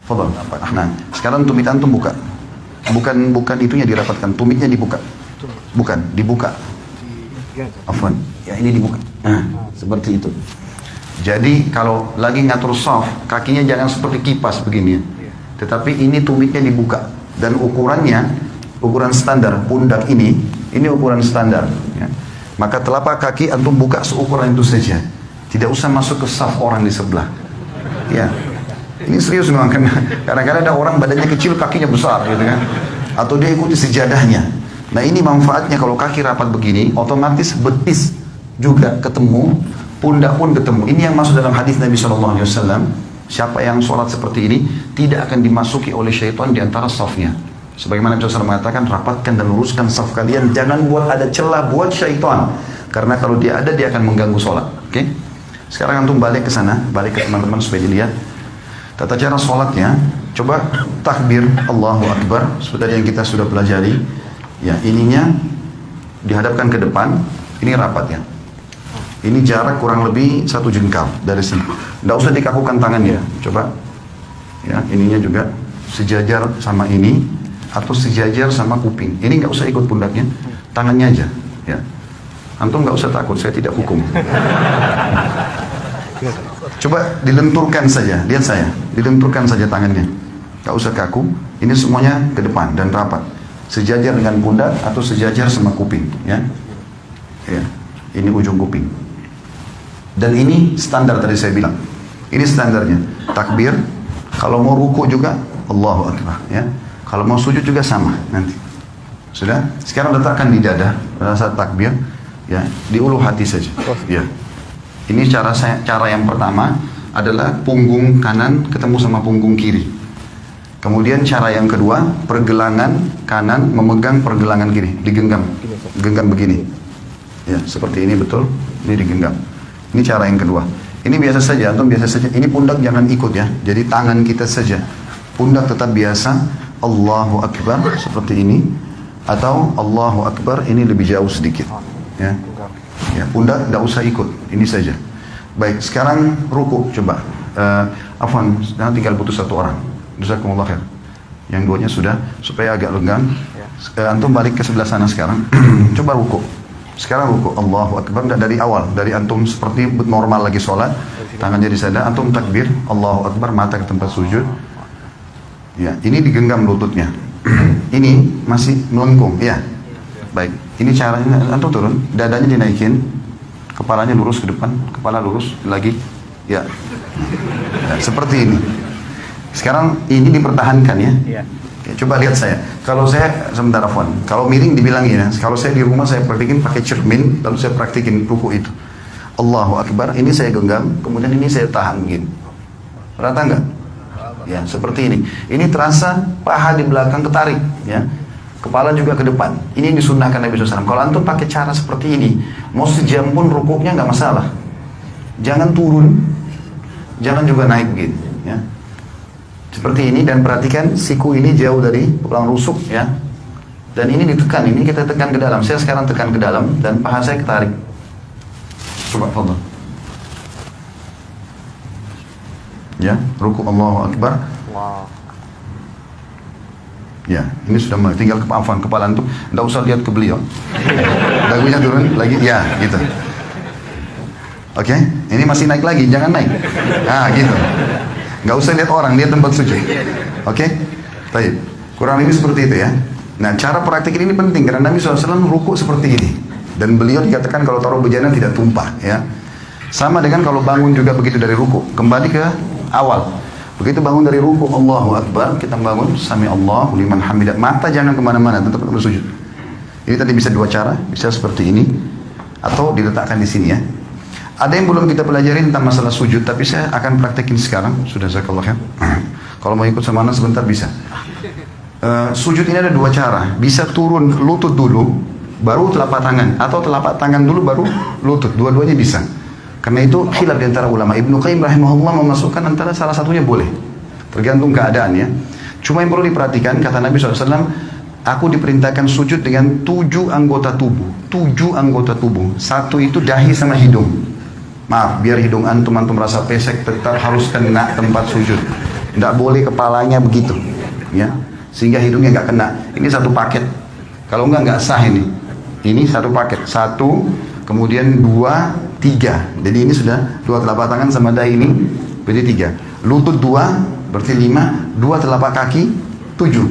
Fadhal. Nah, sekarang tumit antum buka. Bukan itunya dirapatkan, tumitnya dibuka. Bukan, dibuka. Afwan. Ya ini dibuka. Nah, seperti itu. Jadi kalau lagi ngatur shaf, kakinya jangan seperti kipas begini ya. Tetapi ini tumitnya dibuka dan ukuran standar pundak ini ukuran standar ya. Maka telapak kaki antum buka seukuran itu saja. Tidak usah masuk ke shaf orang di sebelah. Ya. Ini serius memang, karena kadang-kadang ada orang badannya kecil kakinya besar gitu kan. Atau dia ikuti sejadahnya. Nah, ini manfaatnya kalau kaki rapat begini, otomatis betis juga ketemu, pundak pun ketemu. Ini yang masuk dalam hadis Nabi SAW. Siapa yang sholat seperti ini tidak akan dimasuki oleh syaitan di antara safnya. Sebagaimana Nabi SAW mengatakan, rapatkan dan luruskan saf kalian, jangan buat ada celah buat syaitan. Karena kalau dia ada, dia akan mengganggu sholat. Oke? Sekarang antum balik ke sana, balik ke teman-teman supaya dilihat tata cara sholatnya. Coba takbir Allahu Akbar seperti yang kita sudah pelajari. Ya, ininya dihadapkan ke depan, ini rapat ya. Ini jarak kurang lebih 1 jengkal dari sini. Tidak usah dikakukan tangannya. Coba, ya, ininya juga sejajar sama ini atau sejajar sama kuping. Ini nggak usah ikut pundaknya, tangannya aja. Ya, antum nggak usah takut, saya tidak hukum. Coba dilenturkan saja, lihat saya, dilenturkan saja tangannya. Nggak usah kaku. Ini semuanya ke depan dan rapat. Sejajar dengan pundak atau sejajar sama kuping, ya. Ya, ini ujung kuping. Dan ini standar tadi saya bilang. Ini standarnya. Takbir. Kalau mau ruku juga Allahu Akbar, ya. Kalau mau sujud juga sama nanti. Sudah? Sekarang letakkan di dada pada saat takbir, ya, di ulu hati saja. Ya. Ini cara yang pertama adalah punggung kanan ketemu sama punggung kiri. Kemudian cara yang kedua, pergelangan kanan memegang pergelangan kiri, digenggam. Genggam begini. Ya, seperti ini betul. Ini digenggam. Ini cara yang kedua. Ini biasa saja, atau biasa saja. Ini pundak jangan ikut ya. Jadi tangan kita saja. Pundak tetap biasa. Allahu Akbar seperti ini. Atau Allahu Akbar ini lebih jauh sedikit. Ya. Ya, pundak tidak usah ikut. Ini saja. Baik, sekarang ruku coba. Afwan, sekarang tinggal butuh 1 orang. Jazakumullah khair. Yang duanya sudah, supaya agak lenggang. Antum balik ke sebelah sana sekarang. Coba ruku. Sekarang ruku, Allahu Akbar, dari awal, dari antum seperti normal lagi sholat, tangannya di dada, antum takbir, Allahu Akbar, mata ke tempat sujud. Ya, ini digenggam lututnya. Ini masih melengkung, ya. Baik, ini caranya, antum turun, dadanya dinaikin, kepalanya lurus ke depan, kepala lurus lagi, ya. Ya, seperti ini. Sekarang ini dipertahankan ya. Coba lihat saya. Kalau saya sebentar Afwan. Kalau miring dibilangin ya. Kalau saya di rumah saya praktikin pakai cermin, lalu saya praktikin ruku itu. Allahu Akbar. Ini saya genggam, kemudian ini saya tahan begini. Rata nggak? Ya, seperti ini. Ini terasa paha di belakang ketarik, ya. Kepala juga ke depan. Ini disunnahkan Nabi SAW. Kalau antum pakai cara seperti ini, mau sejam pun rukuknya nggak masalah. Jangan turun, jangan juga naik begini, ya. Seperti ini, dan perhatikan siku ini jauh dari tulang rusuk ya. Dan ini ditekan, ini kita tekan ke dalam. Saya sekarang tekan ke dalam dan paha saya ketarik. Coba fadhal. Ya, ruku Allahu Akbar. Ya, ini sudah mulai. Tinggal kepala antum, enggak usah lihat ke beliau. Dagunya turun lagi, ya gitu. Oke, ini masih naik lagi, jangan naik. Nah, gitu. Nggak usah lihat orang, lihat tempat sujud. Oke? Baik. Kurang lebih seperti itu ya. Nah, cara praktik ini penting karena Nabi SAW ruku seperti ini. Dan beliau dikatakan kalau taruh bejana tidak tumpah ya. Sama dengan kalau bangun juga begitu dari ruku. Kembali ke awal. Begitu bangun dari ruku, Allahu Akbar, kita bangun sami Allahu liman hamidah. Mata jangan kemana-mana, tetap bersujud. Ini tadi bisa 2 cara, bisa seperti ini atau diletakkan di sini ya. Ada yang belum kita pelajari tentang masalah sujud, tapi saya akan praktekin sekarang. Sudah jazakallah khair. Kalau mau ikut sama anak sebentar bisa. Sujud ini ada 2 cara. Bisa turun lutut dulu, baru telapak tangan, atau telapak tangan dulu baru lutut. Dua-duanya bisa. Karena itu khilaf di antara ulama. Ibnu Qayyim rahimahullah memasukkan antara salah satunya boleh. Tergantung keadaan ya. Cuma yang perlu diperhatikan, kata Nabi SAW, aku diperintahkan sujud dengan 7 anggota tubuh. 7 anggota tubuh. 1 itu dahi sama hidung. Maaf, biar hidung antum merasa pesek, tetap harus kena tempat sujud. Tidak boleh kepalanya begitu, ya, sehingga hidungnya nggak kena. Ini satu paket. Kalau nggak sah ini. Ini satu paket. Satu, kemudian dua, tiga. Jadi ini sudah dua telapak tangan sama dahi ini, berarti tiga. Lutut dua, berarti lima. Dua telapak kaki, tujuh.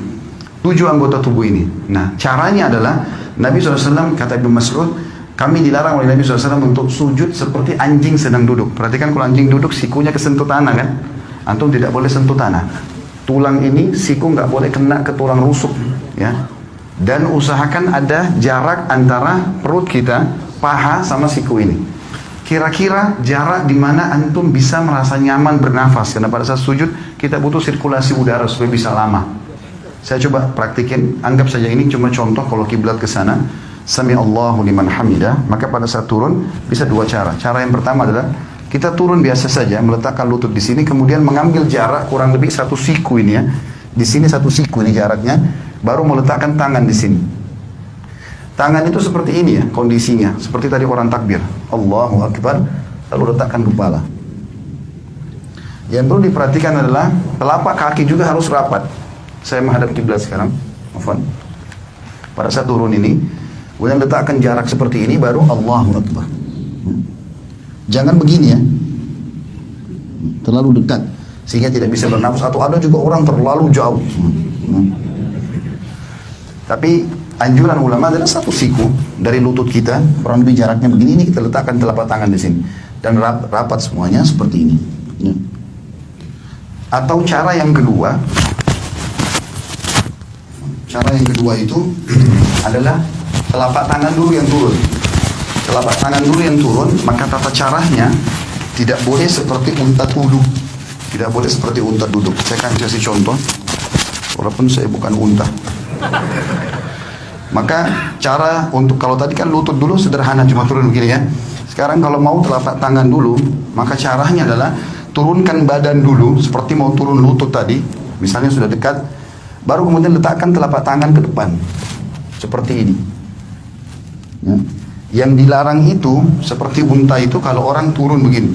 Tujuh anggota tubuh ini. Nah, caranya adalah Nabi SAW, kata Ibnu Mas'ud, kami dilarang oleh Nabi SAW untuk sujud seperti anjing sedang duduk. Perhatikan kalau anjing duduk, sikunya kesentuh tanah kan? Antum tidak boleh sentuh tanah. Tulang ini, siku nggak boleh kena ke tulang rusuk, ya. Dan usahakan ada jarak antara perut kita, paha sama siku ini. Kira-kira jarak di mana antum bisa merasa nyaman bernafas. Karena pada saat sujud kita butuh sirkulasi udara supaya bisa lama. Saya coba praktikin. Anggap saja ini cuma contoh kalau kiblat ke sana. Sami Allahu liman hamidah. Maka pada saat turun bisa dua cara. Cara yang pertama adalah kita turun biasa saja, meletakkan lutut di sini, kemudian mengambil jarak kurang lebih satu siku ini ya. Di sini satu siku ini jaraknya, baru meletakkan tangan di sini. Tangan itu seperti ini ya kondisinya, seperti tadi orang takbir, Allahu Akbar, lalu letakkan kepala. Yang perlu diperhatikan adalah telapak kaki juga harus rapat. Saya menghadap kiblat sekarang, Afwan. Pada saat turun ini, kemudian letakkan jarak seperti ini, baru Allahu Akbar. Jangan begini ya, terlalu dekat sehingga tidak bisa bernafas, atau ada juga orang terlalu jauh. Tapi anjuran ulama adalah satu siku dari lutut kita, kurang lebih jaraknya begini, ini kita letakkan telapak tangan di sini dan rapat semuanya seperti ini. Atau cara yang kedua itu adalah telapak tangan dulu yang turun. Telapak tangan dulu yang turun, maka tata caranya tidak boleh seperti unta duduk. Tidak boleh seperti unta duduk. Saya akan kasih contoh, walaupun saya bukan unta. Maka cara untuk, kalau tadi kan lutut dulu sederhana, cuma turun begini ya. Sekarang kalau mau telapak tangan dulu, maka caranya adalah turunkan badan dulu, seperti mau turun lutut tadi. Misalnya sudah dekat, baru kemudian letakkan telapak tangan ke depan. Seperti ini. Ya. Yang dilarang itu seperti unta itu kalau orang turun begini.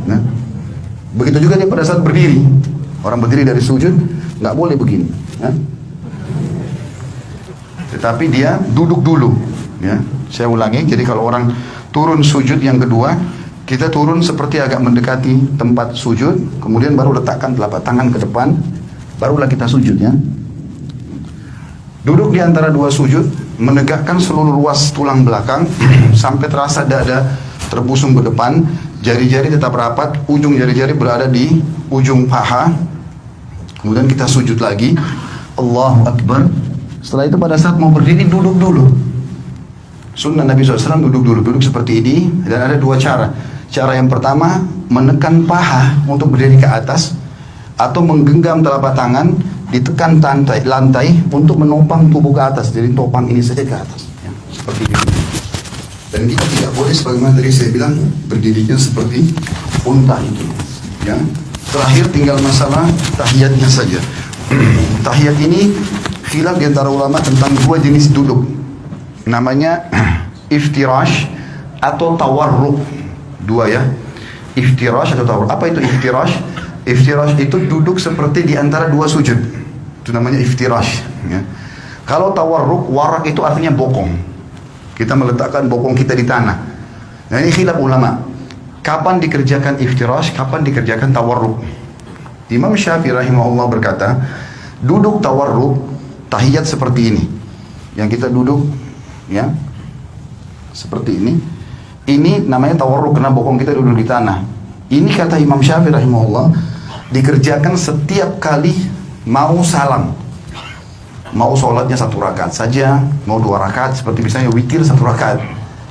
Nah, begitu juga dia pada saat berdiri. Orang berdiri dari sujud nggak boleh begini. Ya. Tetapi dia duduk dulu. Ya, saya ulangi. Jadi kalau orang turun sujud yang kedua, kita turun seperti agak mendekati tempat sujud, kemudian baru letakkan telapak tangan ke depan, barulah kita sujud ya. Duduk di antara dua sujud, menegakkan seluruh ruas tulang belakang sampai terasa dada terbusung ke depan, jari-jari tetap rapat, ujung jari-jari berada di ujung paha. Kemudian kita sujud lagi, Allahu Akbar. Setelah itu pada saat mau berdiri duduk dulu. Sunnah Nabi SAW duduk dulu, duduk seperti ini. Dan ada dua cara. Cara yang pertama menekan paha untuk berdiri ke atas, atau menggenggam telapak tangan ditekan lantai untuk menopang tubuh ke atas. Jadi topang ini saja ke atas ya, seperti ini. Dan kita tidak boleh sebagaimana tadi saya bilang berdirinya seperti unta itu ya. Terakhir tinggal masalah tahiyatnya saja. Tahiyat ini khilaf di antara ulama tentang dua jenis duduk, namanya iftirash atau tawarruk. Dua ya, iftirash atau tawarruk. Apa itu iftirash? Iftirash itu duduk seperti di antara dua sujud. Itu namanya iftirash ya. Kalau tawarruk, warak itu artinya bokong. Kita meletakkan bokong kita di tanah. Nah ini khilaf ulama. Kapan dikerjakan iftirash, kapan dikerjakan tawarruk? Imam Syafi'i rahimahullah berkata, duduk tawarruk, tahiyat seperti ini. Yang kita duduk ya, seperti ini. Ini namanya tawarruk karena bokong kita duduk di tanah. Ini kata Imam Syafi'i rahimahullah, dikerjakan setiap kali mau salam, mau sholatnya satu rakaat saja, mau dua rakaat, seperti misalnya witir satu rakaat,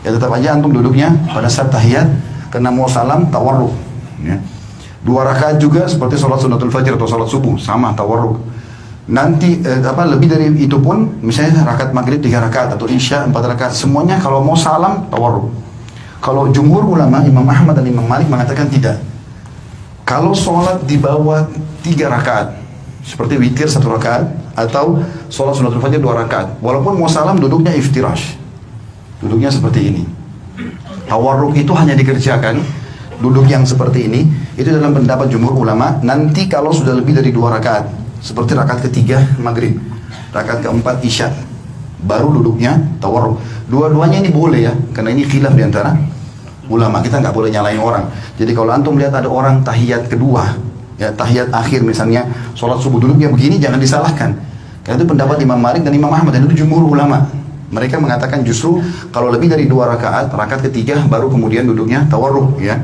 ya tetap aja antum duduknya pada saat tahiyat, karena mau salam tawarruk ya. Dua rakaat juga seperti sholat sunnatul fajr atau sholat subuh, sama tawarruk. Nanti lebih dari itu pun, misalnya rakaat maghrib 3 rakaat atau isya 4 rakaat, semuanya kalau mau salam tawarruk. Kalau jumhur ulama, Imam Ahmad dan Imam Malik mengatakan tidak. Kalau sholat di bawah 3 rakaat, seperti witir 1 rakaat, atau sholat sunnatul fajr 2 rakaat, walaupun mau salam duduknya iftirash, duduknya seperti ini. Tawarruk itu hanya dikerjakan, duduk yang seperti ini, Itu dalam pendapat jumhur ulama. Nanti kalau sudah lebih dari 2 rakaat, seperti rakaat ketiga maghrib, rakaat keempat isya, baru duduknya tawarruk. Dua-duanya ini boleh ya, karena ini khilaf diantara ulama. Kita nggak boleh nyalain orang. Jadi kalau antum lihat ada orang tahiyat kedua, ya tahiyat akhir misalnya, sholat subuh duduknya begini, jangan disalahkan. Karena itu pendapat Imam Malik dan Imam Ahmad, dan itu jumhur ulama. Mereka mengatakan justru kalau lebih dari 2 rakaat, rakaat ketiga baru kemudian duduknya tawarruk ya.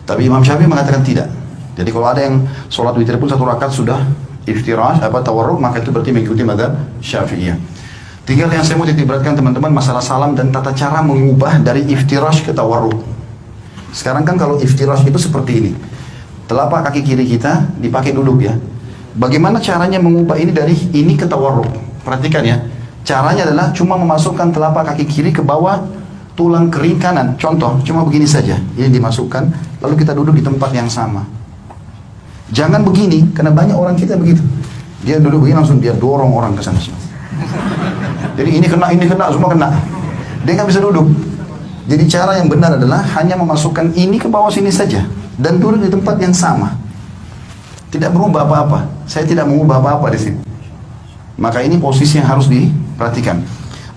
Tapi Imam Syafi'i mengatakan tidak. Jadi kalau ada yang sholat witir pun 1 rakaat sudah iftirash tawarruk, maka itu berarti mengikuti mazhab Syafi'iyah. Tinggal yang saya mau titikberatkan teman-teman, masalah salam dan tata cara mengubah dari iftirash ke tawarruk. Sekarang kan kalau iftirash itu seperti ini. Telapak kaki kiri kita dipakai duduk ya. Bagaimana caranya mengubah ini dari ini ke tawarruk? Perhatikan ya. Caranya adalah cuma memasukkan telapak kaki kiri ke bawah tulang kering kanan. Contoh, cuma begini saja. Ini dimasukkan, lalu kita duduk di tempat yang sama. Jangan begini, karena banyak orang kita begitu. Dia duduk begini langsung dia dorong orang ke sana. Jadi ini kena, semua kena. Dia nggak bisa duduk. Jadi cara yang benar adalah hanya memasukkan ini ke bawah sini saja dan duduk di tempat yang sama. Tidak berubah apa-apa. Saya tidak mengubah apa-apa di sini. Maka ini posisi yang harus diperhatikan.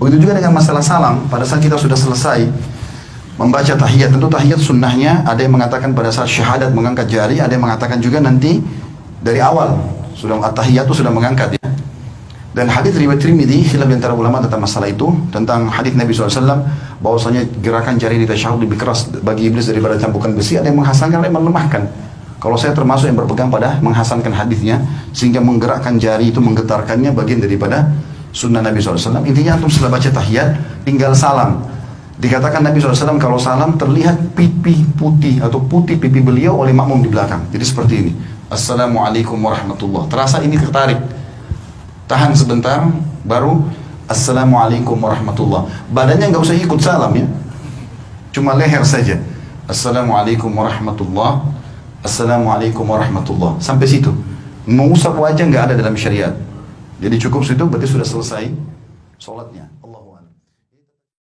Begitu juga dengan masalah salam. Pada saat kita sudah selesai membaca tahiyat, tentu tahiyat sunnahnya ada yang mengatakan pada saat syahadat mengangkat jari, ada yang mengatakan juga nanti dari awal sudah tahiyat itu sudah mengangkat ya. Dan hadis riwayat Tirmidzi, khilaf antara ulama tentang masalah itu, tentang hadis Nabi SAW bahwasanya gerakan jari di tasyahud lebih keras bagi iblis daripada cambukan besi. Ada yang menghasankan, ada yang melemahkan. Kalau saya termasuk yang berpegang pada menghasankan hadisnya, sehingga menggerakkan jari itu, menggetarkannya bagian daripada sunnah Nabi SAW. Intinya antum setelah baca tahiyat tinggal salam. Dikatakan Nabi SAW kalau salam terlihat pipi putih atau putih pipi beliau oleh makmum di belakang. Jadi seperti ini. Assalamualaikum warahmatullah. Terasa ini tertarik. Tahan sebentar, baru Assalamualaikum warahmatullah. Badannya nggak usah ikut salam ya. Cuma leher saja. Assalamualaikum warahmatullah. Assalamualaikum warahmatullah. Sampai situ. Mengusap wajah nggak ada dalam syariat. Jadi cukup situ berarti sudah selesai sholatnya.